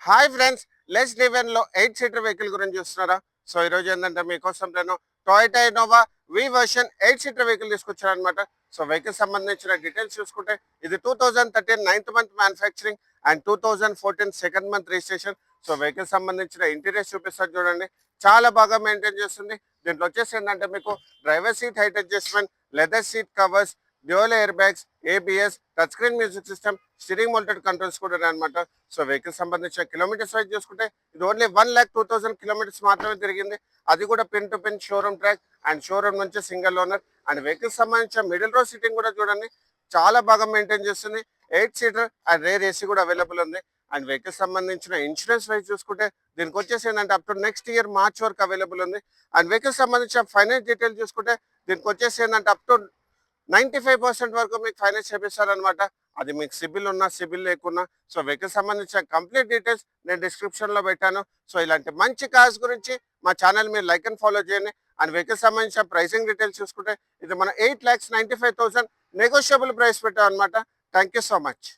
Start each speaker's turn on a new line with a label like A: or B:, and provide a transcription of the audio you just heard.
A: Hi friends, less divine లో 8 seater vehicle గురించి చూస్తున్నారా? సో ఈ రోజు ఏంటంటే మీకోసం నేను టొయోటా ఇన్నోవా వి వర్షన్ 8 సీటర్ వెహికల్ తీసుకొచ్చాను అనమాట. సో వెహికల్ సంబంధించిన డీటెయిల్స్ చూసుకుంటే ఇది 2013 9th month manufacturing and 2014 second month registration. So vehicle సంబంధించిన ఇంటీరియర్ చూపిస్తారు చూడండి, చాలా బాగా మెయింటైన్ చేస్తుంది. దీంట్లో వచ్చేసి ఏంటంటే మీకు driver seat height adjustment, leather seat covers, dual air bags, ABS, touch screen music system, steering mounted controls కూడా అనమాట. సో వెహికల్ సంబంధించిన కిలోమీటర్స్ వైజ్ చూసుకుంటే ఇది ఓన్లీ 1,02,000 కిలోమీటర్స్ మాత్రమే తిరిగింది. అది కూడా pin to pin showroom track and showroom నుంచి సింగిల్ ఓనర్. అండ్ వెహికల్ సంబంధించిన మిడిల్ రో సీటింగ్ కూడా చూడండి, చాలా బాగా మెయింటైన్ చేస్తుంది. 8 సీటర్ అండ్ రేర్ ఏసీ కూడా అవైలబుల్ ఉంది. అండ్ వెహికల్ సంబంధించిన ఇన్సూరెన్స్ వైజ్ చూసుకుంటే దీనికి వచ్చేసి ఏంటంటే up to next year March వరకు అవైలబుల్ ఉంది. అండ్ వెహికల్ సంబంధించిన ఫైనాన్స్ డీటెయిల్ చూసుకుంటే దీనికి వచ్చేసి ఏంటంటే అప్ టు 95% వరకు మీకు ఫైనాన్స్ చేపిస్తారనమాట. అది మీకు సిబిల్ ఉన్నా సిబిల్ లేకున్నా. సో వెహికల్ సంబంధించిన కంప్లీట్ డీటెయిల్స్ నేను డిస్క్రిప్షన్లో పెట్టాను. సో ఇలాంటి మంచి కార్స్ గురించి మా ఛానల్ మీరు లైక్ అండ్ ఫాలో చేయండి. అండ్ వెహికల్ సంబంధించిన ప్రైసింగ్ డీటెయిల్స్ చూసుకుంటే ఇది మన 8,95,000 నెగోషియబుల్ ప్రైస్ పెట్టాం అనమాట. Thank you so much.